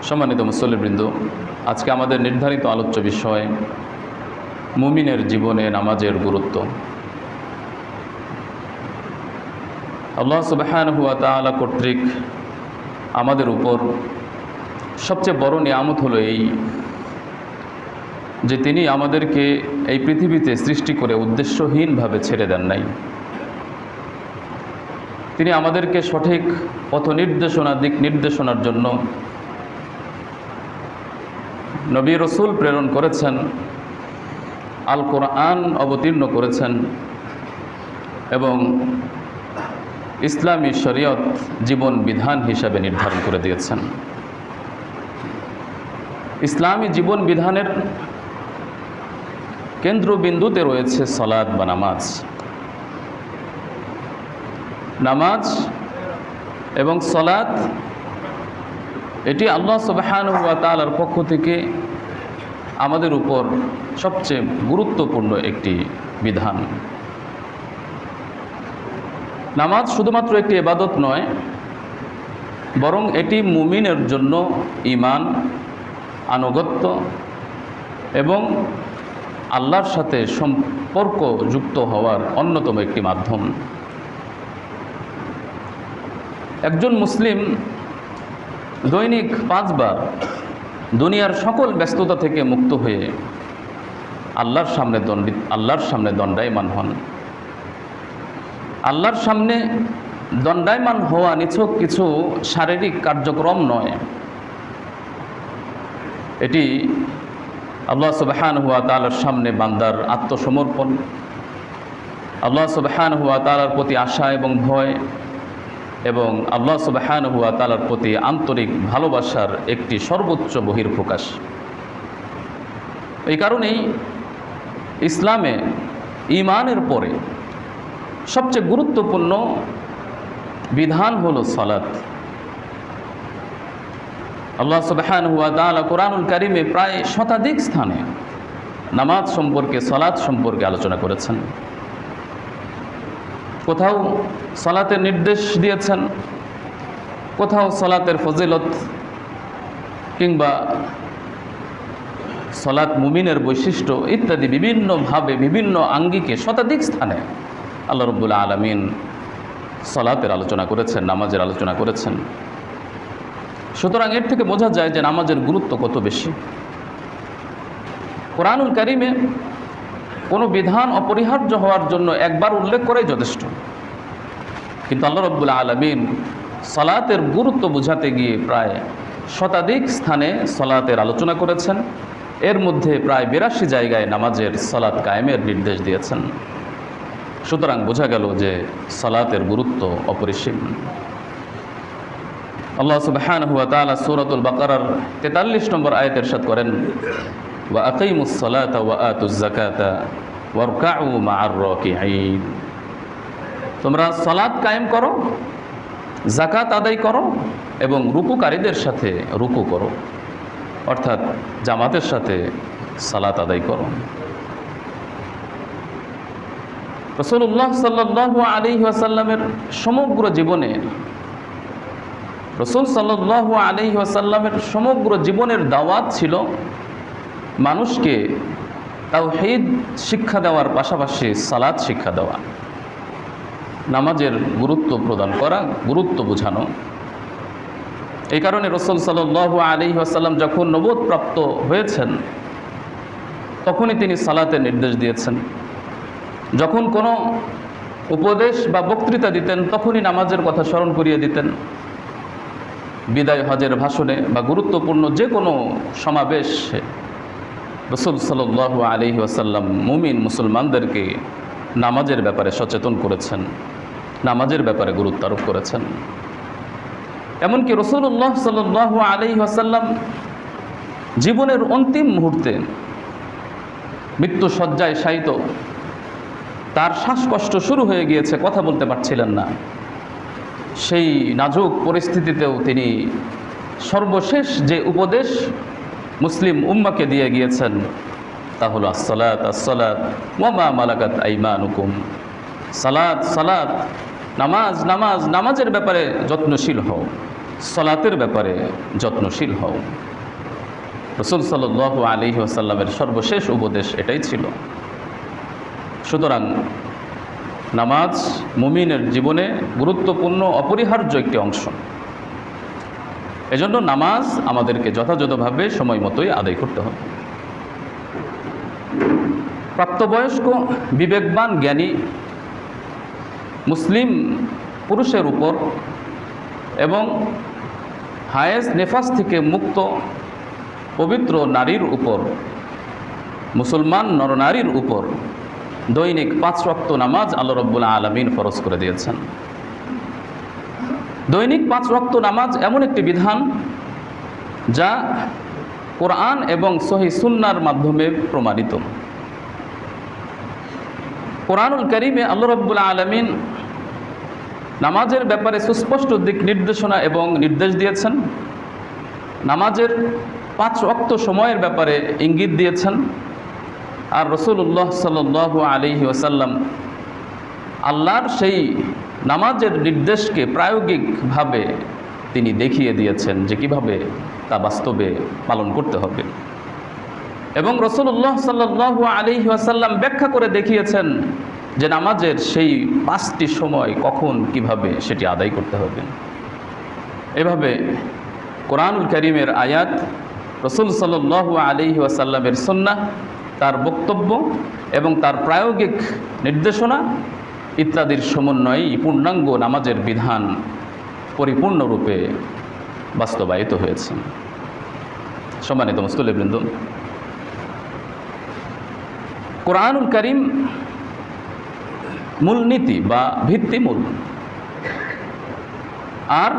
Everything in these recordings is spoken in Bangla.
সম্মানিত মুসল্লিবৃন্দ, আজকে আমাদের নির্ধারিত আলোচ্য বিষয় মুমিনের জীবনে নামাজের গুরুত্ব। আল্লাহ সুবহানাহু ওয়া তাআলা কর্তৃক আমাদের উপর সবচেয়ে বড় নিয়ামত হলো এই যে তিনি আমাদেরকে এই পৃথিবীতে সৃষ্টি করে উদ্দেশ্যহীনভাবে ছেড়ে দেন নাই। তিনি আমাদেরকে সঠিক পথ দিক নির্দেশনার জন্য নবী রসুল প্রেরণ করেছেন, আল কোরআন অবতীর্ণ করেছেন এবং ইসলামী শরীয়ত জীবন বিধান হিসাবে নির্ধারণ করে দিয়েছেন। ইসলামী জীবন বিধানের কেন্দ্রবিন্দুতে রয়েছে সালাত বা নামাজ। নামাজ এবং সালাত এটি আল্লাহ সুবহানাহু ওয়া তাআলার পক্ষ থেকে আমাদের উপর সবচেয়ে গুরুত্বপূর্ণ একটি বিধান। নামাজ শুধুমাত্র একটি ইবাদত নয়, বরং এটি মুমিনের জন্য ঈমান, আনুগত্য এবং আল্লাহর সাথে সম্পর্ক যুক্ত হওয়ার অন্যতম একটি মাধ্যম। একজন মুসলিম দৈনিক 5 বার দুনিয়ার সকল ব্যস্ততা থেকে মুক্ত হয়ে আল্লাহর সামনে দণ্ডায়মান হন। আল্লাহর সামনে দণ্ডায়মান হওয়া নিছক কিছু শারীরিক কার্যক্রম নয়, এটি আল্লাহ সুবহানাহু ওয়া তাআলার সামনে বান্দার আত্মসমর্পণ, আল্লাহ সুবহানাহু ওয়া তাআলার প্রতি আশা এবং ভয় এবং আল্লাহ সুবহানাহু ওয়া তাআলার প্রতি আন্তরিক ভালোবাসার একটি সর্বোচ্চ বহিঃপ্রকাশ। এই কারণেই ইসলামে ঈমানের পরে সবচেয়ে গুরুত্বপূর্ণ বিধান হলো সালাত। আল্লাহ সুবহানাহু ওয়া তাআলা কোরআনুল কারীমে প্রায় শতাধিক স্থানে নামাজ সম্পর্কে, সালাত সম্পর্কে আলোচনা করেছেন। কোথাও সালাতের নির্দেশ দিয়েছেন, কোথাও সালাতের ফজিলত কিংবা সালাত মুমিনের বৈশিষ্ট্য ইত্যাদি বিভিন্নভাবে বিভিন্ন আঙ্গিকে শতাধিক স্থানে আল্লাহ রাব্বুল আলামিন সালাতের আলোচনা করেছেন, নামাজের আলোচনা করেছেন। সুতরাং এর থেকে বোঝা যায় যে নামাজের গুরুত্ব কত বেশি। কোরআনুল কারীমে কোনো বিধান অপরিহার্য হওয়ার জন্য একবার উল্লেখ করাই যথেষ্ট, কিন্তু আল্লাহ রাব্বুল আলামিন সালাতের গুরুত্ব বোঝাতে গিয়ে প্রায় শতাধিক স্থানে সালাতের আলোচনা করেছেন। এর মধ্যে প্রায় 82 জায়গায় নামাজের সালাত কায়েমের নির্দেশ দিয়েছেন। সুতরাং বোঝা গেল যে সালাতের গুরুত্ব অপরিসীম। আল্লাহ সুবহানাহু ওয়া তাআলা সূরাতুল বাকারার 43 নম্বর আয়াতে ইরশাদ করেন, ওয়া আকিমুস সালাতা ওয়া আতুজ যাকাতা ওয়ারকাউ মা'আর রাকিঈন। তোমরা সালাত কায়েম করো, যাকাত আদায় করো এবং রুকুকারীদের সাথে রুকু করো, অর্থাৎ জামাতের সাথে সালাত আদায় করো। রাসূলুল্লাহ সাল্লাল্লাহু আলাইহি ওয়াসাল্লামের সমগ্র জীবনে রাসূল সাল্লাল্লাহু আলাইহি ওয়াসাল্লামের সমগ্র জীবনের দাওয়াত ছিল মানুষকে তাওহীদ শিক্ষা দেওয়ার পাশাপাশি সালাত শিক্ষা দেওয়া, নামাজের গুরুত্ব প্রদান করা, গুরুত্ব বোঝানো। এই কারণে রাসূল সাল্লাল্লাহু আলাইহি ওয়াসাল্লাম যখন নবুয়ত প্রাপ্ত হয়েছেন তখনই তিনি সালাতের নির্দেশ দিয়েছেন। যখন কোনো উপদেশ বা বক্তৃতা দিতেন তখনই নামাজের কথা স্মরণ করিয়ে দিতেন। বিদায় হজের ভাষণে বা গুরুত্বপূর্ণ যে কোনো সমাবেশে রাসূল সাল্লাল্লাহু আলাইহি ওয়াসাল্লাম মুমিন মুসলমানদেরকে নামাজের ব্যাপারে সচেতন করেছেন, নামাজের ব্যাপারে গুরুত্ব আরোপ করেছেন। এমনকি রাসূলুল্লাহ সাল্লাল্লাহু আলাইহি ওয়াসাল্লাম জীবনের অন্তিম মুহূর্তে মৃত্যু শয্যায় শায়িত, তার শ্বাসকষ্ট শুরু হয়ে গিয়েছে, কথা বলতে পারছিলেন না। সেই নাজুক পরিস্থিতিতেও তিনি সর্বশেষ যে উপদেশ মুসলিম উম্মাকে দিয়ে গিয়েছেন তা হলো আসসালাত আসসালাত ওয়া মা মালাকাত আইমানুকুম। সালাত সালাত, নামাজ নামাজ, নামাজের ব্যাপারে যত্নশীল হও। সালাতের ব্যাপারে যত্নশীল হও। রাসূল সাল্লাল্লাহু আলাইহি ওয়াসাল্লামের সর্বশেষ উপদেশ এটাই ছিল। সুতরাং নামাজ মুমিনের জীবনে গুরুত্বপূর্ণ অপরিহার্য একটি অংশ। এজন্য নামাজ আমাদেরকে যথাযথভাবে সময় মতোই আদায় করতে হবে। প্রাপ্তবয়স্ক বিবেকবান জ্ঞানী মুসলিম পুরুষের উপর এবং হায়েজ নেফাস থেকে মুক্ত পবিত্র নারীর উপর, মুসলমান নরনারীর উপর দৈনিক 5 ওয়াক্ত নামাজ আল্লাহ রাব্বুল আলামিন ফরজ করে দিয়েছেন। দৈনিক 5 ওয়াক্ত নামাজ এমন একটি বিধান যা কোরআন এবং সহিহ সুন্নাহর মাধ্যমে প্রমাণিত। কোরআনুল কারীমে আল্লাহ রাব্বুল আলামিন নামাজের ব্যাপারে সুস্পষ্ট দিক নির্দেশনা এবং নির্দেশ দিয়েছেন। নামাজের 5 ওয়াক্ত সময়ের ব্যাপারে ইঙ্গিত দিয়েছেন। আর রাসূলুল্লাহ সাল্লাল্লাহু আলাইহি ওয়াসাল্লাম আল্লাহর সেই নামাজের নির্দেশকে প্রায়োগিকভাবে তিনি দেখিয়ে দিয়েছেন যে কিভাবে তা বাস্তবে পালন করতে হবে। এবং রাসূলুল্লাহ সাল্লাল্লাহু আলাইহি ওয়াসাল্লাম ব্যাখ্যা করে দেখিয়েছেন যে নামাজের সেই 5টি সময় কখন কিভাবে সেটি আদায় করতে হবে। এভাবে কোরআনুল কারীমের আয়াত, রাসূল সাল্লাল্লাহু আলাইহি ওয়াসাল্লামের সুন্নাহ, তার বক্তব্য এবং তার প্রায়োগিক নির্দেশনা ইত্যাদির সমন্বয়েই পূর্ণাঙ্গ নামাজের বিধান পরিপূর্ণরূপে বাস্তবায়িত হয়েছে। সম্মানিত মুসল্লিবৃন্দ, কোরআনুল কারীম মূলনীতি বা ভিত্তিমূল, আর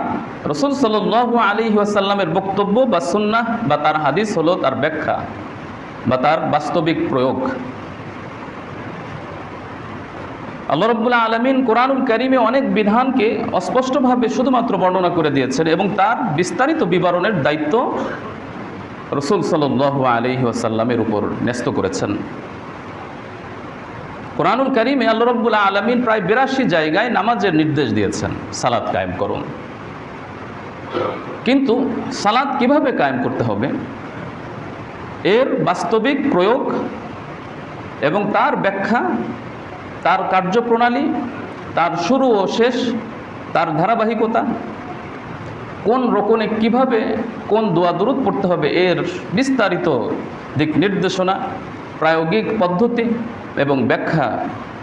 রাসূল সাল্লাল্লাহু আলাইহি ওয়াসাল্লামের বক্তব্য বা সুন্নাহ বা তার হাদিস হলো তার ব্যাখ্যা বা তার বাস্তবিক প্রয়োগ। আল্লাহ রাব্বুল আলামিন কোরআনুল কারীমে অনেক বিধানকে অস্পষ্টভাবে শুধুমাত্র বর্ণনা করে দিয়েছেন এবং তার বিস্তারিত বিবরণের দায়িত্ব রাসূল সাল্লাল্লাহু আলাইহি ওয়াসাল্লামের উপর ন্যস্ত করেছেন। কোরআনুল কারীমে আল্লাহ রাব্বুল আলামিন প্রায় 82 জায়গায় নামাজের নির্দেশ দিয়েছেন, সালাত কায়েম করুন। কিন্তু সালাত কিভাবে কায়েম করতে হবে, এর বাস্তবিক প্রয়োগ এবং তার ব্যাখ্যা, তার কার্যপ্রণালী, তার শুরু ও শেষ, তার ধারাবাহিকতা, কোন রকমে কিভাবে কোন দোয়া দুরূদ পড়তে হবে, এর বিস্তারিত দিক নির্দেশনা, প্রায়োগিক পদ্ধতি এবং ব্যাখ্যা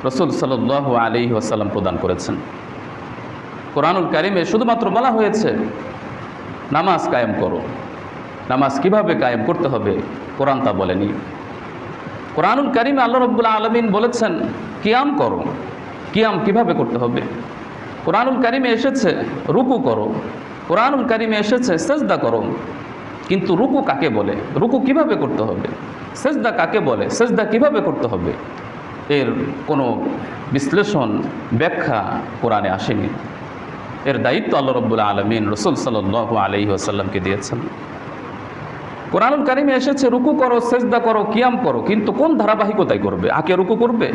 রাসূল সাল্লাল্লাহু আলাইহি ওয়াসাল্লাম প্রদান করেছেন। কোরআনুল কারীমে শুধুমাত্র বলা হয়েছে নামাজ কায়েম করো। নামাজ কিভাবে কায়েম করতে হবে কোরআন তা বলেনি। কোরআনুল কারীমে আল্লাহ রাব্বুল আলামিন বলেছেন কিয়াম করো। কিয়াম কিভাবে করতে হবে? কোরআনুল কারীমে এসেছে রুকু করো, কোরআনুল কারীমে এসেছে সেজদা করো। কিন্তু রুকু কাকে বলে, রুকু কিভাবে করতে হবে, সেজদা কাকে বলে, সেজদা কিভাবে করতে হবে, এর কোনো বিশ্লেষণ ব্যাখ্যা কোরআনে আসেনি। এর দায়িত্ব আল্লাহ রাব্বুল আলামিন রাসূল সাল্লাল্লাহু আলাইহি ওয়াসাল্লামকে দিয়েছেন। কোরআনুল কারীমে এসেছে রুকু করো, সেজদা করো, কিয়াম করো, কিন্তু কোন ধারাবাহিকতায় করবে? আগে রুকু করবে,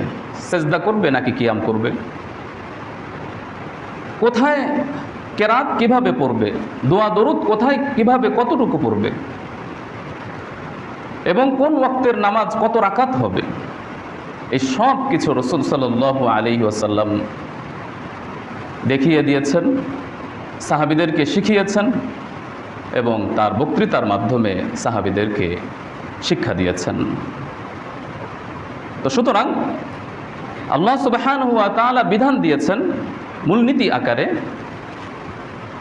সেজদা করবে, নাকি কিয়াম করবে? কোথায় কেরাত কিভাবে পড়বে, দোয়া দরুদ কোথায় কিভাবে কতটুকু পড়বে, এবং কোন ওয়াক্তের নামাজ কত রাকাত হবে, এই সব কিছু রাসূল সাল্লাল্লাহু আলাইহি ওয়াসাল্লাম দেখিয়ে দিয়েছেন, সাহাবীদেরকে শিখিয়েছেন এবং তার বক্তৃতার মাধ্যমে সাহাবীদেরকে শিক্ষা দিয়েছেন। তো সুতরাং আল্লাহ সুবহানাহু ওয়া তাআলা বিধান দিয়েছেন মূলনীতি আকারে,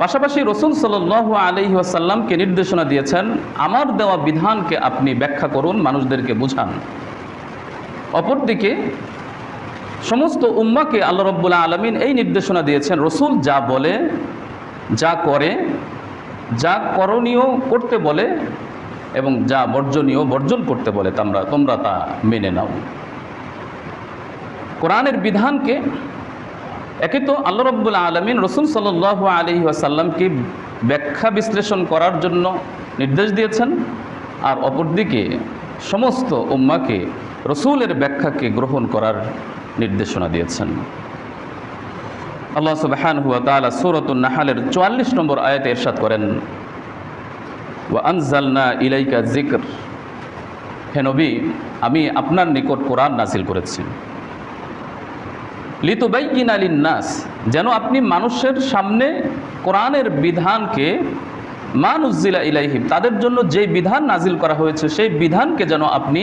পাশাপাশি রাসূল সাল্লাল্লাহু আলাইহি ওয়াসাল্লামকে নির্দেশনা দিয়েছেন আমার দেওয়া বিধানকে আপনি ব্যাখ্যা করুন, মানুষদেরকে বুঝান। অপরদিকে সমস্ত উম্মাহকে আল্লাহ রাব্বুল আলামিন এই নির্দেশনা দিয়েছেন রাসূল যা বলে, যা করে, যা করণীয় করতে বলে এবং যা বর্জনীয় বর্জন করতে বলে তোমরা তা মেনে নাও। কোরআনের বিধানকে একে তো আল্লাহ রাব্বুল আলামিন রাসূল সাল্লাল্লাহু আলাইহি ওয়াসাল্লামকে ব্যাখ্যা বিশ্লেষণ করার জন্য নির্দেশ দিয়েছেন, আর অপরদিকে সমস্ত উম্মাহকে রাসূলের ব্যাখ্যাকে গ্রহণ করার নির্দেশনা দিয়েছেন। আল্লাহ সুবহানাহু ওয়া তাআলা সূরাতুন নাহলের ৪৪ নম্বর আয়াতে ইরশাদ করেন, ওয়া আনজালনা ইলাইকা যিকর, হে নবী আমি আপনার নিকট কোরআন নাজিল করেছি, লিতুবাইয়িনা লিন-নাস, যেন আপনি মানুষের সামনে কোরআনের বিধানকে, মা নুজ্জিলা ইলাইহিম, তাদের জন্য যে বিধান নাজিল করা হয়েছে সেই বিধানকে যেন আপনি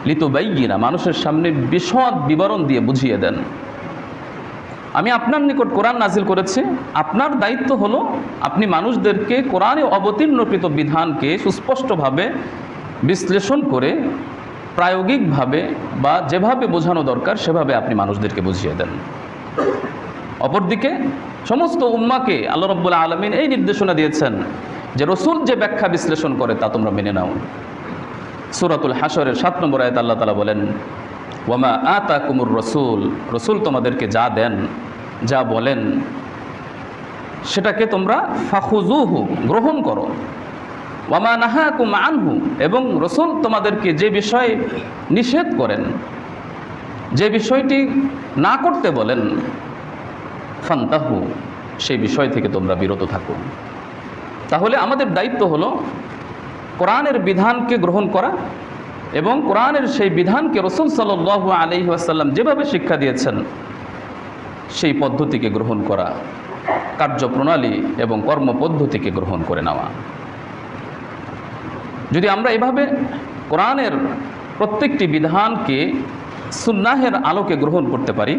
লিতুবাইয়িনা, মানুষের সামনে বিশদ বিবরণ দিয়ে বুঝিয়ে দেন। আমি আপনার নিকট কোরআন নাজিল করেছি, আপনার দায়িত্ব হলো আপনি মানুষদেরকে কোরআনে অবতীর্ণকৃত বিধানকে সুস্পষ্টভাবে বিশ্লেষণ করে প্রায়োগিকভাবে বা যেভাবে বোঝানো দরকার সেভাবে আপনি মানুষদেরকে বুঝিয়ে দেন। অপরদিকে সমস্ত উম্মাকে আল্লাহ রাব্বুল আলামিন এই নির্দেশনা দিয়েছেন যে রসুল যে ব্যাখ্যা বিশ্লেষণ করে তা তোমরা মেনে নাও। সূরাতুল হাশরের ৭ নম্বর আয়াতে আল্লাহ তাআলা বলেন, ওয়ামা আতাকুমুর রসুল, রসুল তোমাদেরকে যা দেন, যা বলেন সেটাকে তোমরা ফাখুযুহু, গ্রহণ করো, ওয়ামা নাহাকুম আনহু, এবং রসুল তোমাদেরকে যে বিষয়ে নিষেধ করেন, যে বিষয়টি না করতে বলেন, ফান্তাহু, সেই বিষয় থেকে তোমরা বিরত থাকো। তাহলে আমাদের দায়িত্ব হলো কোরআনের বিধানকে গ্রহণ করা এবং কোরআনের সেই বিধানকে রাসূল সাল্লাল্লাহু আলাইহি ওয়াসাল্লাম যেভাবে শিক্ষা দিয়েছেন সেই পদ্ধতিকে গ্রহণ করা, কার্যপ্রণালী এবং কর্মপদ্ধতিকে গ্রহণ করে নেওয়া। যদি আমরা এভাবে কোরআনের প্রত্যেকটি বিধানকে সুন্নাহের আলোকে গ্রহণ করতে পারি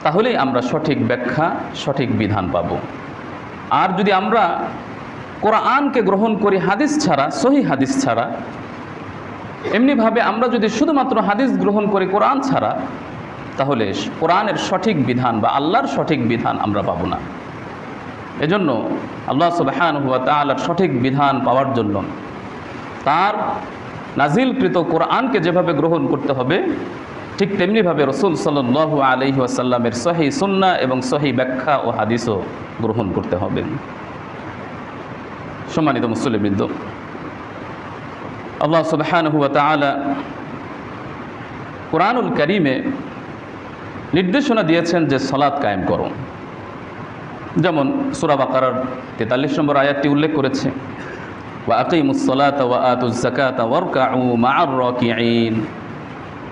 তাহলেই আমরা সঠিক ব্যাখ্যা, সঠিক বিধান পাব। আর যদি আমরা কোরআনকে গ্রহণ করি হাদিস ছাড়া, সহিহ হাদিস ছাড়া, এমনিভাবে আমরা যদি শুধুমাত্র হাদিস গ্রহণ করি কোরআন ছাড়া, তাহলে কোরআনের সঠিক বিধান বা আল্লাহর সঠিক বিধান আমরা পাব না। এজন্য আল্লাহ সুবহানাহু ওয়া তাআলার সঠিক বিধান পাওয়ার জন্য তার নাজিলকৃত কোরআনকে যেভাবে গ্রহণ করতে হবে ঠিক তেমনিভাবে রাসূল সাল্লাল্লাহু আলাইহি ওয়াসাল্লামের সহিহ সুন্নাহ এবং সহিহ ব্যাখ্যা ও হাদিসও গ্রহণ করতে হবে। সম্মানিত মুসলিমবৃন্দ, আল্লাহ সুবহানাহু ওয়া তাআলা কোরআনুল কারীমে নির্দেশনা দিয়েছেন যে সালাত কায়েম করো। যেমন সূরা বাকারার 43 নম্বর আয়াতটি উল্লেখ করেছে, ওয়া আকিমুস সালাতা ওয়া আতুজ যাকাতা ওয়ারকাউ মা'আর রাকিঈন,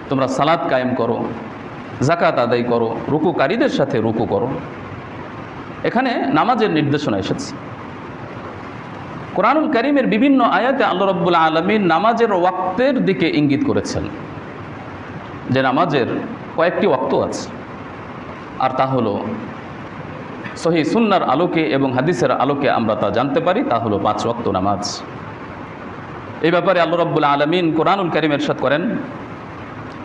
তোমরা সালাত কায়েম করো, যাকাত আদায় করো, রুকুকারীদের সাথে রুকু করো। এখানে নামাজের নির্দেশনা এসেছে। কোরআনুল কারীমের বিভিন্ন আয়াতে আল্লাহ রাব্বুল আলামিন নামাজের ওয়াক্তের দিকে ইঙ্গিত করেছেন যে নামাজের কয়েকটি ওয়াক্ত আছে, আর তা হলো সহিহ সুন্নাহর আলোকে এবং হাদিসের আলোকে আমরা তা জানতে পারি, তা হলো 5 ওয়াক্ত নামাজ। এই ব্যাপারে আল্লাহ রাব্বুল আলামিন কোরআনুল কারীমে ইরশাদ করেন,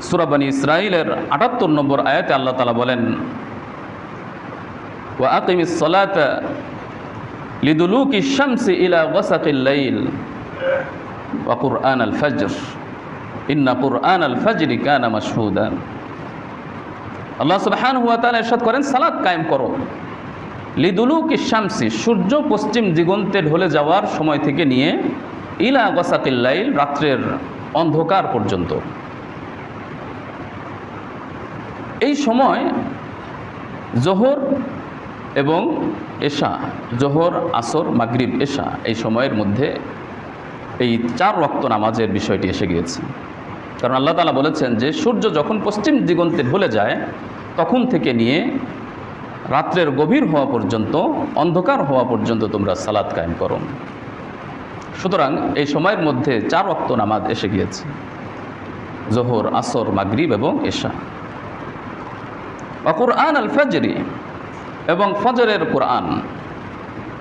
সূরা বনী ইসরাঈলের 78 নম্বর আয়াতে আল্লাহ তাআলা বলেন, ওয়া আকিমিস সালাতা লিদুলুকি শামসি ইলা গাসাকিল লাইল ওয়া কুরআনাল ফাজর ইন্না কুরআনাল ফাজরি কানা মাশহুদা। আল্লাহ সুবহানাহু ওয়া তাআলা ইরশাদ করেন, সালাত কায়েম করো লিদুলুকি শামসি, সূর্য পশ্চিম দিগন্তে ঢলে যাওয়ার সময় থেকে নিয়ে ইলা গাসাকিল লাইল, রাত্রের অন্ধকার পর্যন্ত। এই সময় জোহর এবং এশা, জোহর, আসর, মাগরিব, এশা, এই সময়ের মধ্যে এই 4 ওয়াক্ত নামাজের বিষয়টি এসে গিয়েছে। কারণ আল্লাহ তাআলা বলেছেন যে সূর্য যখন পশ্চিম দিগন্তে ঢলে যায় তখন থেকে নিয়ে রাত্রের গভীর হওয়া পর্যন্ত, অন্ধকার হওয়া পর্যন্ত তোমরা সালাত কায়েম করো। সুতরাং এই সময়ের মধ্যে 4 ওয়াক্ত নামাজ এসে গিয়েছে, জোহর, আসর, মাগরিব এবং এশা। ওয়া কুরআনাল ফাজরি, এবং ফজরের কোরআন,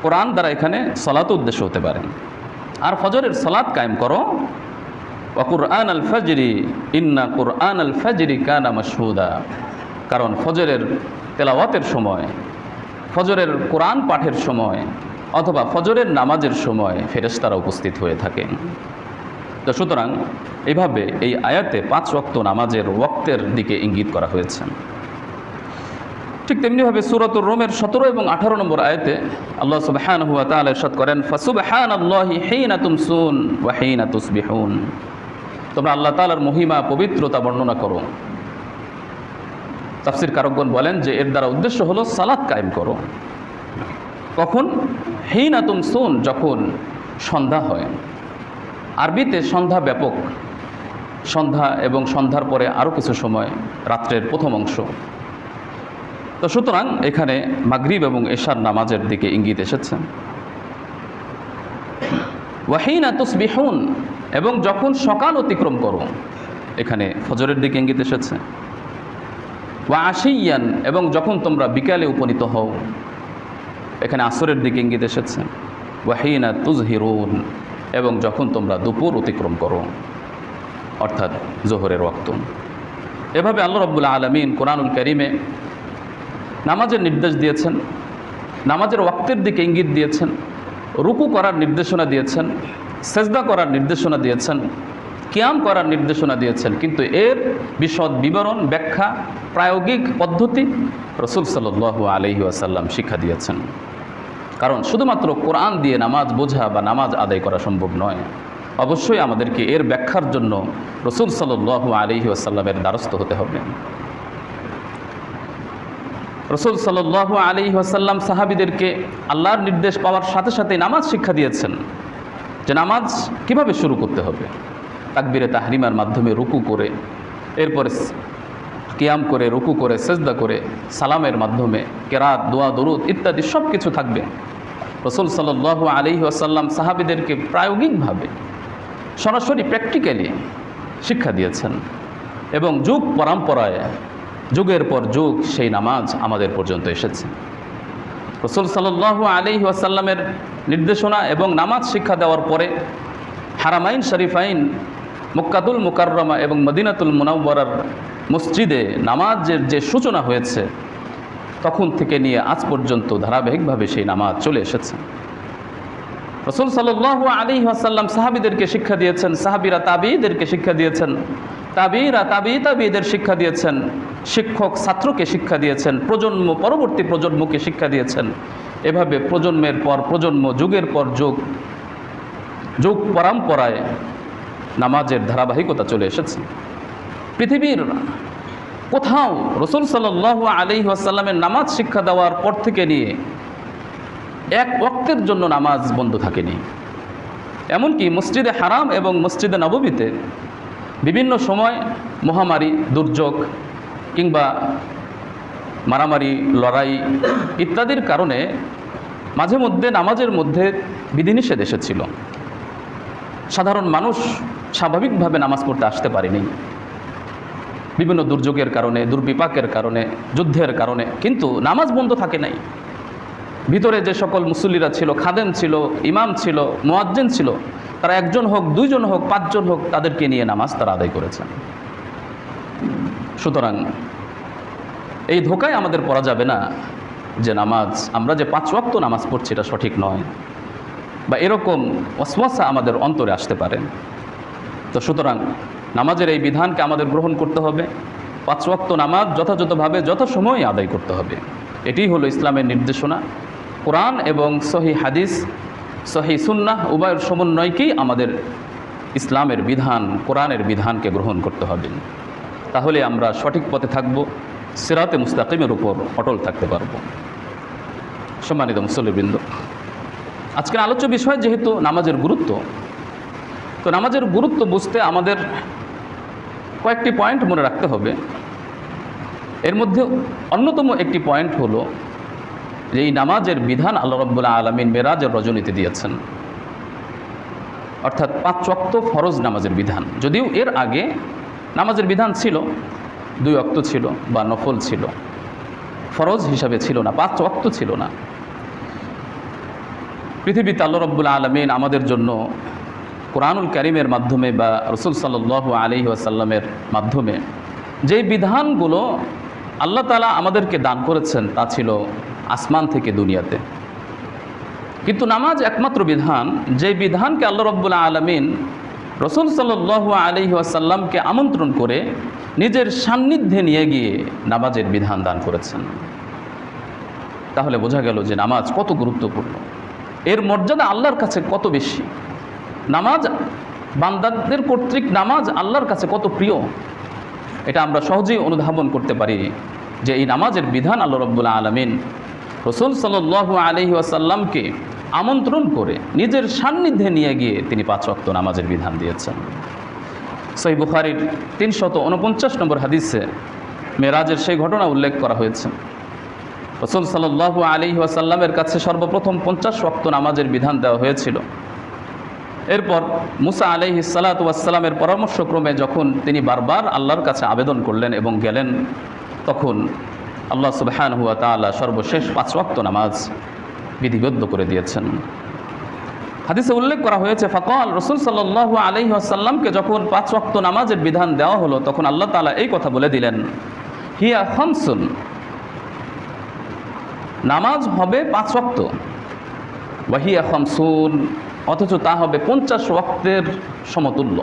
কোরআন দ্বারা এখানে সালাত উদ্দেশ্য হতে পারে। আর ফজরের সালাত কায়েম করো, ওয়া কুরআনাল ফাজরি ইন্না কুরআনাল ফাজরি কানা মাশহুদা, কারণ ফজরের তেলাওয়াতের সময়, ফজরের কোরআন পাঠের সময় অথবা ফজরের নামাজের সময় ফেরেশতারা উপস্থিত হয়ে থাকেন। তো সুতরাং এইভাবে এই আয়াতে 5 ওয়াক্ত নামাজের ওয়াক্তের দিকে ইঙ্গিত করা হয়েছে। ঠিক তেমনিভাবে সূরাতুর রুমের 17 এবং 18 নম্বর আয়াতে আল্লাহ সুবহানাহু ওয়া তাআলা ইরশাদ করেন, ফাসুবহানাল্লাহি হিনা তুমসুন ওয়া হিনা তুসবিহুন, তোমরা আল্লাহ তাআলার মহিমা, পবিত্রতা বর্ণনা করো তাফসীর কারকগণ বলেন যে এর দ্বারা উদ্দেশ্য হলো সালাত কায়েম করো। কখন? হিনা তুমসুন, যখন সন্ধ্যা হয়। আরবিতে সন্ধ্যা ব্যাপক, সন্ধ্যা এবং সন্ধ্যার পরে আরও কিছু সময়, রাত্রের প্রথম অংশ। তো সুতরাং এখানে মাগরিব এবং এশার নামাজের দিকে ইঙ্গিত এসেছে। ওয়াহিনা তুসবিহুন, এবং যখন সকাল অতিক্রম করো, এখানে ফজরের দিকে ইঙ্গিত এসেছে। ওয়া আশিয়ান, এবং যখন তোমরা বিকালে উপনীত হও, এখানে আসরের দিকে ইঙ্গিত এসেছে। ওয়াহিনা তুজহিরুন, এবং যখন তোমরা দুপুর অতিক্রম করো, অর্থাৎ জোহরের ওয়াক্ত। এভাবে আল্লাহ রাব্বুল আলামিন কোরআনুল কারীমে নামাজের নির্দেশ দিয়েছেন, নামাজের ওয়াক্তের দিকে ইঙ্গিত দিয়েছেন, রুকু করার নির্দেশনা দিয়েছেন, সেজদা করার নির্দেশনা দিয়েছেন, কিয়াম করার নির্দেশনা দিয়েছেন। কিন্তু এর বিশদ বিবরণ, ব্যাখ্যা, প্রায়োগিক পদ্ধতি রাসূল সাল্লাল্লাহু আলাইহি ওয়াসাল্লাম শিক্ষা দিয়েছেন। কারণ শুধুমাত্র কোরআন দিয়ে নামাজ বোঝা বা নামাজ আদায় করা সম্ভব নয়। অবশ্যই আমাদেরকে এর ব্যাখ্যার জন্য রাসূল সাল্লাল্লাহু আলাইহি ওয়াসাল্লামের দ্বারস্থ হতে হবে। রাসূল সাল্লাল্লাহু আলাইহি ওয়াসাল্লাম সাহাবীদেরকে আল্লাহর নির্দেশ পাওয়ার সাথে সাথে নামাজ শিক্ষা দিয়েছেন, যে নামাজ কিভাবে শুরু করতে হবে। তাকবীরে তাহরিমার মাধ্যমে রুকু করে, এরপরে কিয়াম করে, রুকু করে, সেজদা করে, সালামের মাধ্যমে কেরাত, দোয়া, দরুদ ইত্যাদি সব কিছু থাকবে। রাসূল সাল্লাল্লাহু আলাইহি ওয়াসাল্লাম সাহাবীদেরকে প্রায়োগিকভাবে, সরাসরি প্র্যাকটিক্যালি শিক্ষা দিয়েছেন, এবং যুগ পরম্পরায়, যুগের পর যুগ সেই নামাজ আমাদের পর্যন্ত এসেছে। রাসূল সাল্লাল্লাহু আলাইহি ওয়াসাল্লামের নির্দেশনা এবং নামাজ শিক্ষা দেওয়ার পরে হারামাইন শরীফাইন, মক্কাতুল মুকাররমা এবং মদিনাতুল মুনাওয়ারার মসজিদে নামাজের যে সূচনা হয়েছে, তখন থেকে নিয়ে আজ পর্যন্ত ধারাবাহিকভাবে সেই নামাজ চলে এসেছে। রাসূল সাল্লাল্লাহু আলাইহি ওয়াসাল্লাম সাহাবীদেরকে শিক্ষা দিয়েছেন, সাহাবীরা তাবিঈদেরকে শিক্ষা দিয়েছেন, তাবিঈরা তাবিঈদের শিক্ষা দিয়েছেন, শিক্ষক ছাত্রকে শিক্ষা দিয়েছেন, প্রজন্ম পরবর্তী প্রজন্মকে শিক্ষা দিয়েছেন। এভাবে প্রজন্মের পর প্রজন্ম, যুগের পর যুগ, যুগ পরম্পরায় নামাজের ধারাবাহিকতা চলে এসেছে। পৃথিবীর কোথাও রাসূল সাল্লাল্লাহু আলাইহি ওয়াসাল্লামের নামাজ শিক্ষা দেওয়ার পর থেকে নিয়ে এক ওয়াক্তের জন্য নামাজ বন্ধ থাকেনি। এমনকি মসজিদে হারাম এবং মসজিদে নববীতে বিভিন্ন সময় মহামারী, দুর্যোগ কিংবা মারামারি, লড়াই ইত্যাদির কারণে মাঝে মধ্যে নামাজের মধ্যে বিধিনিষেধ এসেছিল। সাধারণ মানুষ স্বাভাবিকভাবে নামাজ পড়তে আসতে পারেনি, বিভিন্ন দুর্যোগের কারণে, দুর্বিপাকের কারণে, যুদ্ধের কারণে। কিন্তু নামাজ বন্ধ থাকে নাই। ভিতরে যে সকল মুসল্লিরা ছিল, খাদেম ছিল, ইমাম ছিল, মুয়াজ্জিন ছিল, তারা একজন হোক, দুইজন হোক, পাঁচজন হোক, তাদেরকে নিয়ে নামাজ তারা আদায় করেছেন। সুতরাং এই ধোকায় আমাদের পড়া যাবে না যে নামাজ, আমরা যে 5 ওয়াক্ত নামাজ পড়ছি এটা সঠিক নয়, বা এরকম ওয়াসওয়াসা আমাদের অন্তরে আসতে পারে। তো সুতরাং নামাজের এই বিধানকে আমাদের গ্রহণ করতে হবে। 5 ওয়াক্ত নামাজ যথাযথভাবে যথাসময়ে আদায় করতে হবে। এটিই হলো ইসলামের নির্দেশনা। কোরআন এবং সহি হাদিস, সহি সুন্নাহ উভয়ের সমন্বয়কেই আমাদের ইসলামের বিধান, কোরআনের বিধানকে গ্রহণ করতে হবে। তাহলে আমরা সঠিক পথে থাকব, সিরাতে মুস্তাকিমের উপর অটল থাকতে পারব। সম্মানিত মুসল্লিবৃন্দ, আজকের আলোচ্য বিষয় যেহেতু নামাজের গুরুত্ব, তো নামাজের গুরুত্ব বুঝতে আমাদের কয়েকটি পয়েন্ট মনে রাখতে হবে। এর মধ্যে অন্যতম একটি পয়েন্ট হলো যে এই নামাজের বিধান আল্লাহ রাব্বুল আলামিন মেরাজের রজনীতে দিয়েছেন, অর্থাৎ 5 ওয়াক্ত ফরজ নামাজের বিধান। যদিও এর আগে নামাজের বিধান ছিল, 2 ওয়াক্ত ছিল বা নফল ছিল, ফরজ হিসাবে ছিল না, 5 ওয়াক্ত ছিল না। পৃথিবীতে আল্লাহ রাব্বুল আলামিন আমাদের জন্য কোরআনুল কারীমের মাধ্যমে বা রাসূল সাল্লাল্লাহু আলাইহি ওয়াসাল্লামের মাধ্যমে যেই বিধানগুলো আল্লাহ তাআলা আমাদেরকে দান করেছেন, তা ছিল আসমান থেকে দুনিয়াতে। কিন্তু নামাজ একমাত্র বিধান, যে বিধানকে আল্লাহ রাব্বুল আলামিন রাসূল সাল্লাল্লাহু আলাইহি ওয়াসাল্লামকে আমন্ত্রণ করে নিজের সান্নিধ্যে নিয়ে গিয়ে নামাজের বিধান দান করেছেন। তাহলে বোঝা গেল যে নামাজ কত গুরুত্বপূর্ণ, এর মর্যাদা আল্লাহর কাছে কত বেশি, নামাজ বান্দাদের কর্তৃক নামাজ আল্লাহর কাছে কত প্রিয়, এটা আমরা সহজেই অনুধাবন করতে পারি যে এই নামাজের বিধান আল্লাহ রাব্বুল আলামিন রাসূল সাল্লাল্লাহু আলাইহি ওয়াসাল্লামকে আমন্ত্রণ করে নিজের সান্নিধ্যে নিয়ে গিয়ে তিনি 5 ওয়াক্ত নামাজের বিধান দিয়েছেন। সহিহ বুখারীর 349 নম্বর হাদিসে মেরাজের সেই ঘটনা উল্লেখ করা হয়েছে। রাসূল সাল্লাল্লাহু আলাইহি ওয়াসাল্লামের কাছে সর্বপ্রথম 50 ওয়াক্ত নামাজের বিধান দেওয়া হয়েছিল। এরপর মুসা আলাইহিস সালাতু ওয়াস সালামের পরামর্শক্রমে যখন তিনি বারবার আল্লাহর কাছে আবেদন করলেন এবং গেলেন, তখন আল্লাহ সুবহানাহু ওয়া তাআলা সর্বশেষ 5 ওয়াক্ত নামাজ বিধিবদ্ধ করে দিয়েছেন। হাদিসে উল্লেখ করা হয়েছে, ফাকাল রাসূল সাল্লাল্লাহু আলাইহি ওয়াসাল্লামকে যখন 5 ওয়াক্ত নামাজের বিধান দেওয়া হলো, তখন আল্লাহ তাআলা এই কথা বলে দিলেন, হিয়া খামসুন, নামাজ হবে 5 ওয়াক্ত, ওয়া হিয়া খামসুন, অথচ তা হবে 50 ওয়াক্তের সমতুল্য।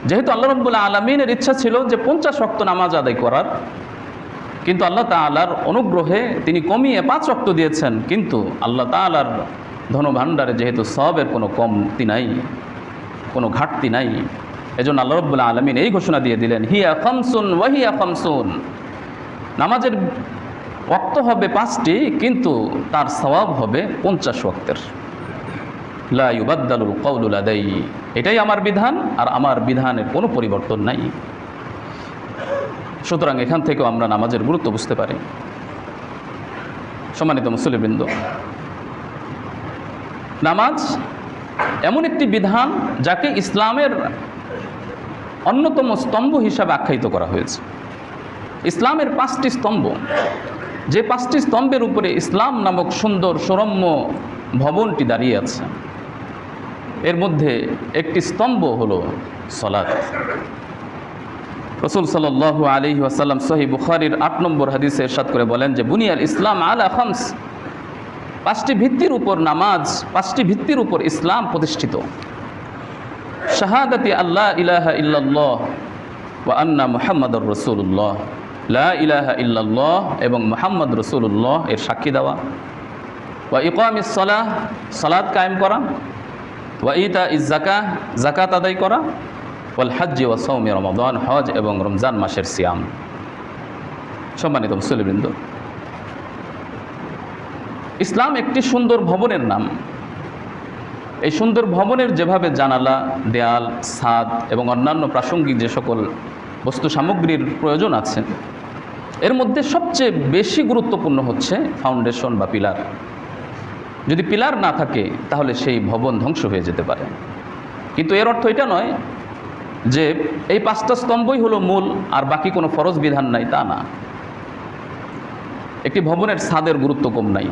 যেহেতু আল্লাহ রাব্বুল আলামিনের ইচ্ছা ছিল যে 50 ওয়াক্ত নামাজ আদায় করার, কিন্তু আল্লাহ তাআলার অনুগ্রহে তিনি কমিয়ে 5 ওয়াক্ত দিয়েছেন। কিন্তু আল্লাহ তাআলার ধনভাণ্ডারে যেহেতু সওয়াবের কোনো কমতি নাই, কোনো ঘাটতি নাই, এজন্য আল্লাহ রাব্বুল আলামিন এই ঘোষণা দিয়ে দিলেন, হিয়া খামসুন ওয়া হিয়া খামসুন, নামাজের ওয়াক্ত হবে 5টি, কিন্তু তার সওয়াব হবে 50 ওয়াক্তের। লা ইউবাদদালুল কওলু লাদাই, এটাই আমার বিধান, আর আমার বিধানের কোনো পরিবর্তন নাই। সুতরাং এখান থেকেও আমরা নামাজের গুরুত্ব বুঝতে পারি। সম্মানিত মুসল্লিবৃন্দ, নামাজ এমন একটি বিধান যাকে ইসলামের অন্যতম স্তম্ভ হিসাবে আখ্যায়িত করা হয়েছে। ইসলামের 5টি স্তম্ভ, যে 5টি স্তম্ভের উপরে ইসলাম নামক সুন্দর সুরম্য ভবনটি দাঁড়িয়ে আছে, এর মধ্যে একটি স্তম্ভ হলো সালাত। রাসূল সাল্লাল্লাহু আলাইহি ওয়াসাল্লাম সহিহ বুখারীর 8 নম্বর হাদিসে ইরশাদ করে বলেন যে, বুনিয়াল ইসলাম আলা খামস, 5টি ভিত্তির উপর নামাজ, 5টি ভিত্তির উপর ইসলাম প্রতিষ্ঠিত। শাহাদাতি আল্লাহ ইলাহা ইল্লাল্লাহ ওয়া আন্না মুহাম্মাদুর রাসূলুল্লাহ, লা ইলাহা ইল্লাল্লাহ এবং মুহাম্মদ রাসূলুল্লাহ এর সাক্ষী দেওয়া। ওয়া ইকামিস সালাহ, সালাত কায়েম করা। ওয়া ইতাইজ যাকাহ, যাকাত আদায় করা। ওয়াল হজ্জ ওয়া সাওমি রমাদান, হজ এবং রমজান মাসের সিয়াম। সম্মানিত মুসল্লিবৃন্দ, ইসলাম একটি সুন্দর ভবনের নাম। এই সুন্দর ভবনের যেভাবে জানালা, দেয়াল, ছাদ এবং অন্যান্য প্রাসঙ্গিক যে সকল বস্তু সামগ্রীর প্রয়োজন আছে, এর মধ্যে সবচেয়ে বেশি গুরুত্বপূর্ণ হচ্ছে ফাউন্ডেশন বা পিলার। যদি পিলার না থাকে তাহলে সেই ভবন ধ্বংস হয়ে যেতে পারে। কিন্তু এর অর্থ এটা নয় যে এই 5টা স্তম্ভই হলো মূল আর বাকি কোনো ফরজ বিধান নাই, তা না। একটি ভবনের ছাদের গুরুত্ব কম নাই,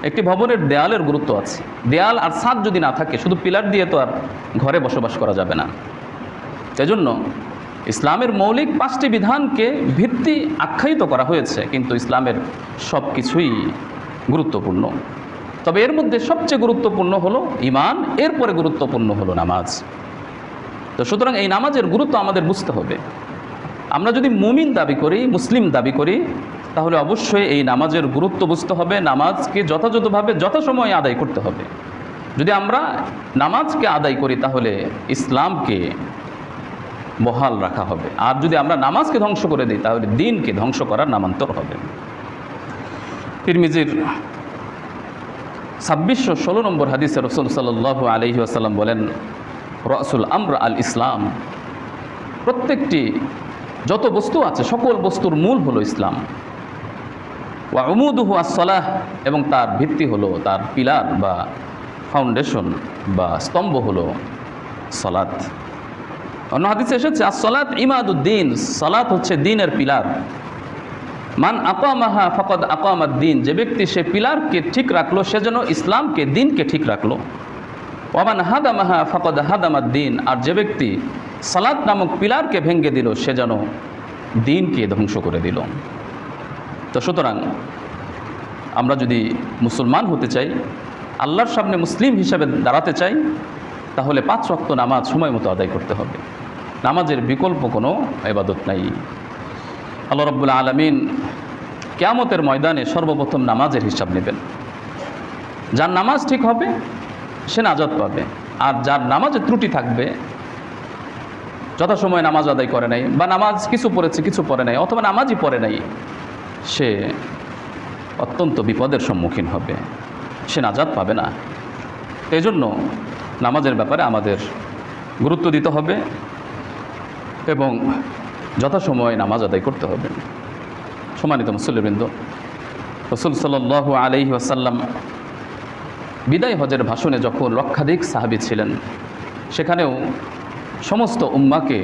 একটি ভবনের দেয়ালের গুরুত্ব আছে। দেয়াল আর ছাদ যদি না থাকে, শুধু পিলার দিয়ে তো আর ঘরে বসবাস করা যাবে না। সেজন্য ইসলামের মৌলিক 5টি বিধানকে ভিত্তি আখ্যায়িত করা হয়েছে, কিন্তু ইসলামের সব কিছুই গুরুত্বপূর্ণ। তবে এর মধ্যে সবচেয়ে গুরুত্বপূর্ণ হলো ঈমান, এরপরে গুরুত্বপূর্ণ হলো নামাজ। তো সুতরাং এই নামাজের গুরুত্ব আমাদের বুঝতে হবে। আমরা যদি মুমিন দাবি করি, মুসলিম দাবি করি, তাহলে অবশ্যই এই নামাজের গুরুত্ব বুঝতে হবে। নামাজকে যথাযথভাবে যথাসময়ে আদায় করতে হবে। যদি আমরা নামাজকে আদায় করি তাহলে ইসলামকে বহাল রাখা হবে, আর যদি আমরা নামাজকে ধ্বংস করে দিই তাহলে দ্বীনকে ধ্বংস করার নামান্তর হবে। তিরমিজির 2616 নম্বর হাদিসে রাসূল সাল্লাল্লাহু আলাইহি ওয়াসাল্লাম বলেন, রাসুল আমর আল ইসলাম, প্রত্যেকটি যত বস্তু আছে সকল বস্তুর মূল হলো ইসলাম। ওয়া উমুদুহু আস-সালাহ, এবং তার ভিত্তি হলো, তার পিলার বা ফাউন্ডেশন বা স্তম্ভ হলো সালাত। অন্য হাদিসে এসেছে, আস-সালাত ইমাদুদ্দিন, সালাত হচ্ছে দ্বীনের পিলার। মান আকামাহা ফাকাদ আকামাদ-দ্বীন, যে ব্যক্তি সে পিলারকে ঠিক রাখলো সে যেন ইসলামকে, দ্বীনকে ঠিক রাখলো। ওয়ামান হাদামাহা ফাকাদ হাদামাদ-দ্বীন, আর যে ব্যক্তি সালাত নামক পিলারকে ভেঙে দিল সে যেন দ্বীনকে ধ্বংস করে দিল। তো সুতরাং আমরা যদি মুসলমান হতে চাই, আল্লাহর সামনে মুসলিম হিসাবে দাঁড়াতে চাই, তাহলে 5 ওয়াক্ত নামাজ সময় মতো আদায় করতে হবে। নামাজের বিকল্প কোনো ইবাদত নাই। আল্লাহ রাব্বুল আলামিন কিয়ামতের ময়দানে সর্বপ্রথম নামাজের হিসাব নেবেন। যার নামাজ ঠিক হবে সে নাজাত পাবে, আর যার নামাজে ত্রুটি থাকবে যথাসময়ে নামাজ আদায় করে নাই, বা নামাজ কিছু পড়েছে কিছু পড়ে নাই, অথবা নামাজই পড়ে নাই, সে অত্যন্ত বিপদের সম্মুখীন হবে, সে নাজাত পাবে না। এই জন্য নামাজের ব্যাপারে আমাদের গুরুত্ব দিতে হবে এবং যথাসময়ে নামাজ আদায় করতে হবে। সম্মানিত মুসল্লিবৃন্দ, রাসূল সাল্লাল্লাহু আলাইহি ওয়াসাল্লাম বিদায় হজের ভাষণে যখন লক্ষাধিক সাহাবী ছিলেন, সেখানেও সমস্ত উম্মাকে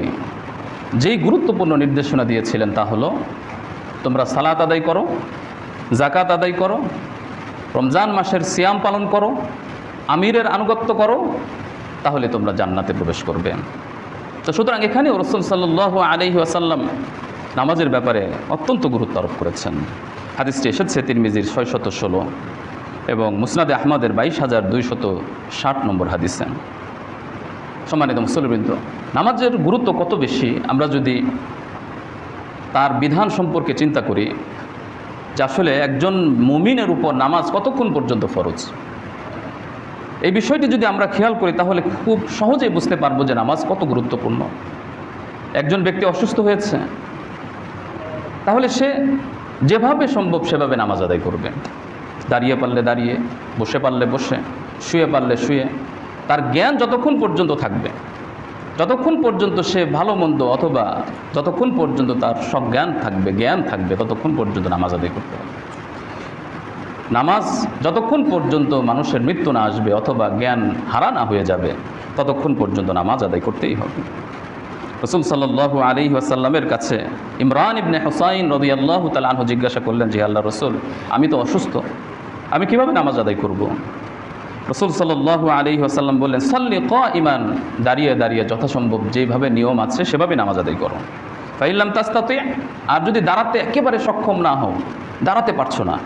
যেই গুরুত্বপূর্ণ নির্দেশনা দিয়েছিলেন তা হলো, তোমরা সালাত আদায় করো, জাকাত আদায় করো, রমজান মাসের সিয়াম পালন করো, আমিরের আনুগত্য করো, তাহলে তোমরা জান্নাতে প্রবেশ করবে। তো সুতরাং এখানেও রাসূল সাল্লাল্লাহু আলাইহি ওয়াসাল্লাম নামাজের ব্যাপারে অত্যন্ত গুরুত্ব আরোপ করেছেন। হাদিসটি এসেছে তিরমিজির 616 এবং মুসনাদে আহমদের 22,260 নম্বর হাদিসে। সম্মানিত মুসল্লিবৃন্দ, নামাজের গুরুত্ব কত বেশি আমরা যদি তার বিধান সম্পর্কে চিন্তা করি, যে আসলে একজন মুমিনের উপর নামাজ কতক্ষণ পর্যন্ত ফরজ, এই বিষয়টি যদি আমরা খেয়াল করি তাহলে খুব সহজেই বুঝতে পারবো যে নামাজ কত গুরুত্বপূর্ণ। একজন ব্যক্তি অসুস্থ হয়েছে, তাহলে সে যেভাবে সম্ভব সেভাবে নামাজ আদায় করবে। দাঁড়িয়ে পারলে দাঁড়িয়ে, বসে পারলে বসে, শুয়ে পারলে শুয়ে, তার জ্ঞান যতক্ষণ পর্যন্ত থাকবে, যতক্ষণ পর্যন্ত সে ভালো মন্দ অথবা যতক্ষণ পর্যন্ত তার জ্ঞান থাকবে ততক্ষণ পর্যন্ত নামাজ আদায় করতে হবে। নামাজ যতক্ষণ পর্যন্ত মানুষের মৃত্যু না আসবে অথবা জ্ঞান হারা না হয়ে যাবে ততক্ষণ পর্যন্ত নামাজ আদায় করতেই হবে। রাসূল সাল্লাল্লাহু আলাইহি ওয়াসাল্লামের কাছে ইমরান ইবনে হুসাইন রাদিয়াল্লাহু তাআলা আনহু জিজ্ঞাসা করলেন, যে আল্লাহর রাসূল, আমি তো অসুস্থ, আমি কিভাবে নামাজ আদায় করব? রাসূল সাল্লাল্লাহু আলাইহি ওয়াসাল্লাম বললেন, সাল্লি কাইমান, দাঁড়িয়ে দাঁড়িয়ে যথাসম্ভব যেভাবে নিয়ম আছে সেভাবে নামাজ আদায় করো। ফাইল্লাম তাস্তাতি, আর যদি দাঁড়াতে একেবারে সক্ষম না হও, দাঁড়াতে পারছো না,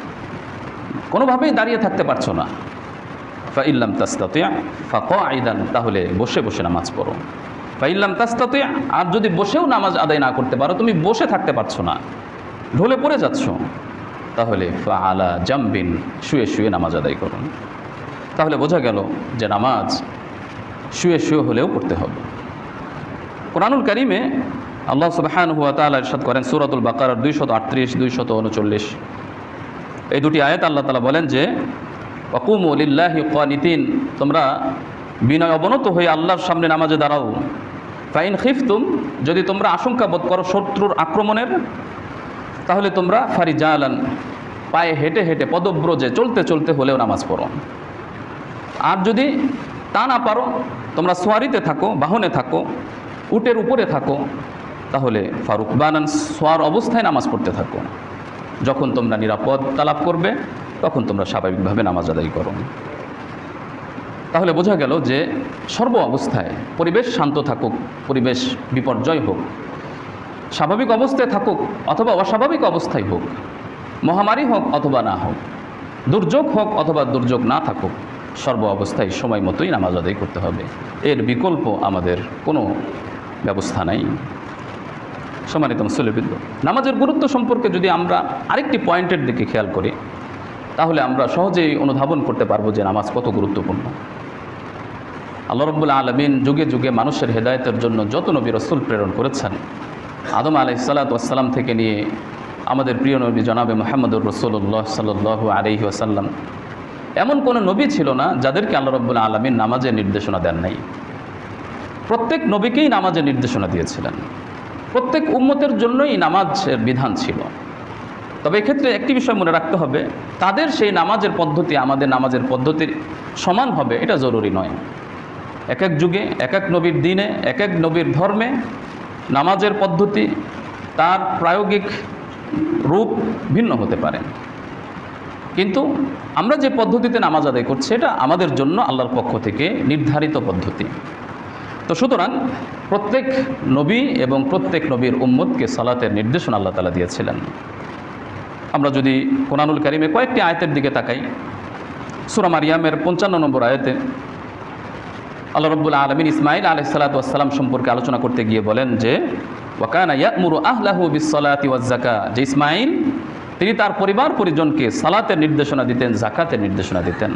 কোনোভাবেই দাঁড়িয়ে থাকতে পারছো না, ফাইল্লাম তাস্তাতি ফাকাইদান, তাহলে বসে বসে নামাজ পড়ো। ফাইল্লাম তাস্তাতি, আর যদি বসেও নামাজ আদায় না করতে পারো, তুমি বসে থাকতে পারছো না, ঢলে পড়ে যাচ্ছ, তাহলে ফাআলা জামবিন, শুয়ে শুয়ে নামাজ আদায় করুন। তাহলে বোঝা গেল যে নামাজ শুয়ে শুয়ে হলেও পড়তে হবে। কোরআনুল কারীমে আল্লাহ সুবহানাহু ওয়া তাআলা ইরশাদ করেন সূরাতুল বাকারার 238, 239 এই দুটি আয়াত আল্লাহ তাআলা বলেন যে ওয়াকুমু লিল্লাহি কানিতিন, তোমরা বিনয় অবনত হয়ে আল্লাহর সামনে নামাজে দাঁড়াও। ফাইন খিফতুম, যদি তোমরা আশঙ্কা বোধ করো শত্রুর আক্রমণের, তাহলে তোমরা ফারিজালান, পায়ে হেঁটে হেঁটে পদব্রজে চলতে চলতে হলেও নামাজ পড়ো। আর যদি তা না পারো, তোমরা সোয়ারিতে থাকো, বাহনে থাকো, উটের উপরে থাকো, তাহলে ফারুকবানান, সোয়ার অবস্থায় নামাজ পড়তে থাকো। যখন তোমরা নিরাপদ তালাব করবে তখন তোমরা স্বাভাবিকভাবে নামাজ আদায় করো। তাহলে বোঝা গেল যে সর্ব অবস্থায় পরিবেশ শান্ত থাকুক, পরিবেশ বিপর্যয় হোক, স্বাভাবিক অবস্থায় থাকুক অথবা অস্বাভাবিক অবস্থায় হোক, মহামারী হোক অথবা না হোক, দুর্যোগ হোক অথবা দুর্যোগ না থাকুক, সর্ব অবস্থায় সময় মতোই নামাজ আদায় করতে হবে। এর বিকল্প আমাদের কোনো ব্যবস্থা নাই। সম্মানিত মুসল্লিবৃন্দ, নামাজের গুরুত্ব সম্পর্কে যদি আমরা আরেকটি পয়েন্টের দিকে খেয়াল করি, তাহলে আমরা সহজেই অনুধাবন করতে পারবো যে নামাজ কত গুরুত্বপূর্ণ। আল্লাহ রাব্বুল আলামিন যুগে যুগে মানুষের হেদায়েতের জন্য যত নবী রাসূল প্রেরণ করেছেন, আদম আলাইহিস সালাতু ওয়াস সালাম থেকে নিয়ে আমাদের প্রিয় নবী জনাবে মুহাম্মদুর রাসূলুল্লাহ সাল্লাল্লাহু আলাইহি ওয়াসাল্লাম, এমন কোনো নবী ছিল না যাদেরকে আল্লাহ রাব্বুল আলামিন নামাজের নির্দেশনা দেন নাই। প্রত্যেক নবীকেই নামাজের নির্দেশনা দিয়েছিলেন, প্রত্যেক উম্মতের জন্যই নামাজের বিধান ছিল। তবে এক্ষেত্রে একটি বিষয় মনে রাখতে হবে, তাদের সেই নামাজের পদ্ধতি আমাদের নামাজের পদ্ধতির সমান হবে এটা জরুরি নয়। এক এক যুগে এক এক নবীর দিনে এক এক নবীর ধর্মে নামাজের পদ্ধতি, তার প্রায়োগিক রূপ ভিন্ন হতে পারে, কিন্তু আমরা যে পদ্ধতিতে নামাজ আদায় করছি এটা আমাদের জন্য আল্লাহর পক্ষ থেকে নির্ধারিত পদ্ধতি। তো সুতরাং প্রত্যেক নবী এবং প্রত্যেক নবীর উম্মতকে সালাতের নির্দেশনা আল্লাহ তাআলা দিয়েছিলেন। আমরা যদি কোরআনুল কারীমে কয়েকটি আয়াতের দিকে তাকাই, সূরা মারিয়ামের 55 নম্বর আয়াতে আল্লাহ রাব্বুল আলামিন ইসমাঈল আলাইহিস সালাতু ওয়াস সালাম সম্পর্কে আলোচনা করতে গিয়ে বলেন যে ওয়া কানা ইয়া'মুরু আহলাহু বিস-সালাতি ওয়াজ-যাকাত, যে ইসমাঈল তিনি তার পরিবার পরিজনকে সালাতের নির্দেশনা দিতেন, যাকাতের নির্দেশনা দিতেন।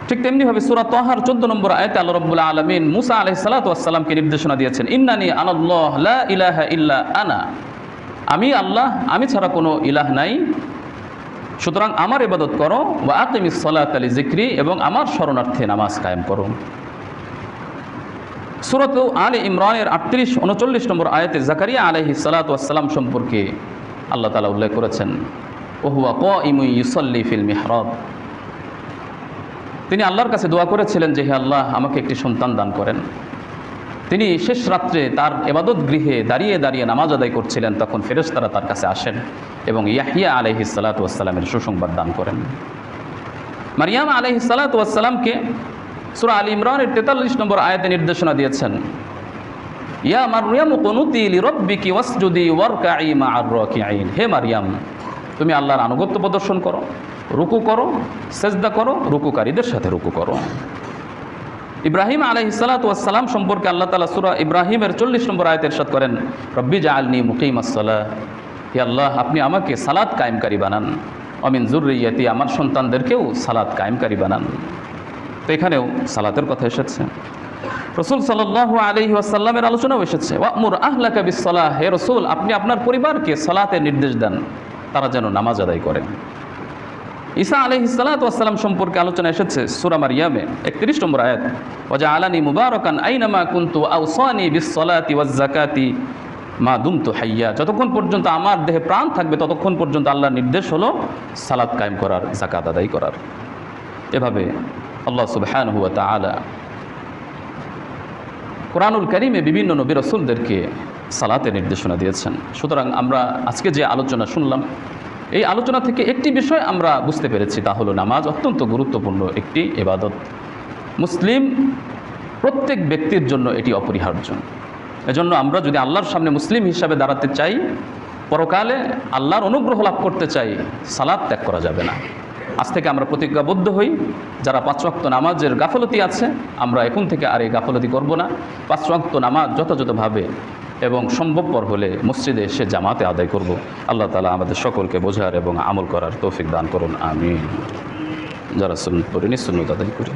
ঠিক তেমনিভাবে সূরা তাহার 14 নম্বর আয়াতে আল্লাহ রাব্বুল আলামিন মুসা আলাইহিস সালাতু ওয়াস সালামকে নির্দেশনা দিয়েছেন, ইন্নানি আনাল্লাহ লা ইলাহা ইল্লা আনা, আমি আল্লাহ, আমি ছাড়া কোনো ইলাহ নাই, সুতরাং আমার ইবাদত করো, ওয়া আকিমিস সালাতা লিযিকরি, এবং আমার শরণার্থে নামাজ কায়েম করো। সূরাত আলে ইমরানের 38-39 নম্বর আয়াতে জাকারিয়া আলাইহিস সালাতু ওয়াস সালাম সম্পর্কে আল্লাহ তাআলা উল্লেখ করেছেন, ওয়া হুয়া কাইমুন ইউসাল্লি ফিল মিহরাব, তিনি আল্লাহর কাছে দোয়া করেছিলেন যে হে আল্লাহ আমাকে একটি সন্তান দান করেন। তিনি শেষ রাত্রে তার ইবাদত গৃহে দাঁড়িয়ে দাঁড়িয়ে নামাজ আদায় করছিলেন, তখন ফেরেশতারা তার কাছে আসেন এবং ইয়াহইয়া আলাইহিস সালাতু ওয়াস সালামের সুসংবাদ দান করেন। মারইয়াম আলাইহিস সালাতু ওয়াস সালামকে সূরা আলে ইমরানের 43 নম্বর আয়াতে নির্দেশনা দিয়েছেন, ইয়া মারইয়াম কুনুতি লিরাব্বিকি ওয়াসজুদি ওয়ারকাই মা'আর রাকিঈন, হে মারইয়াম তুমি আল্লাহর আনুগত্য প্রদর্শন করো, রুকু করো, সেজদা করো, রুকুকারীদের সাথে রুকু করো। ইব্রাহিম আলাইহিস সালাতু ওয়াস সালাম সম্পর্কে আল্লাহ তাআলা সূরা ইব্রাহিমের 40 নম্বর আয়াতে ইরশাদ করেন, রব্বি জাআলনি মুকিমাস সালাহ, হে আল্লাহ আপনি আমাকে সালাত কায়েমকারী বানান, ওয়া মিন যুররিয়াতি, আমার সন্তানদেরকেও সালাত কায়েমকারী বানান। তো এখানেও সালাতের কথা এসেছে। রাসূল সাল্লাল্লাহু আলাইহি ওয়াসাল্লামের আলোচনাও এসেছে, ওয়া'মুর আহলাকা বিস-সালাহ, হে রাসূল আপনি আপনার পরিবারকে সালাতের নির্দেশ দেন, তারা যেন নামাজ আদায় করে। ঈসা আলাইহিস সালাতু ওয়াস সালাম সম্পর্কে আলোচনা এসেছে সূরা মারইয়ামে 31 নম্বর আয়াত, ওয়া জাআলানি মুবারাকান আইনামা কুনতু আওসানি বিস-সালাতি ওয়াজ-যাকাতি মা দুমতু হাইয়া, যতক্ষণ পর্যন্ত আমার দেহে প্রাণ থাকবে ততক্ষণ পর্যন্ত আল্লাহর নির্দেশ হলো সালাত কায়েম করার, যাকাত আদায় করার। এভাবে আল্লাহ সুবহানাহু ওয়া তাআলা কোরআনুল কারীমে বিভিন্ন নবী রাসূলদেরকে সালাতের নির্দেশনা দিয়েছেন। সুতরাং আমরা আজকে যে আলোচনা শুনলাম, এই আলোচনা থেকে একটি বিষয় আমরা বুঝতে পেরেছি, তা হলো নামাজ অত্যন্ত গুরুত্বপূর্ণ একটি ইবাদত। মুসলিম প্রত্যেক ব্যক্তির জন্য এটি অপরিহার্য। এজন্য আমরা যদি আল্লাহর সামনে মুসলিম হিসাবে দাঁড়াতে চাই, পরকালে আল্লাহর অনুগ্রহ লাভ করতে চাই, সালাত ত্যাগ করা যাবে না। আজ থেকে আমরা প্রতিজ্ঞাবদ্ধ হই, যারা 5 ওয়াক্ত নামাজের গাফলতি আছে আমরা এখন থেকে আর এই গাফলতি করব না। 5 ওয়াক্ত নামাজ যথাযথভাবে এবং সম্ভবপর হলে মসজিদে এসে জামাতে আদায় করব। আল্লাহ তাআলা আমাদের সকলকে বোঝার এবং আমল করার তৌফিক দান করুন, আমিন। যারা সুন্নাত পড়েনি সুন্নাত আদায় করি।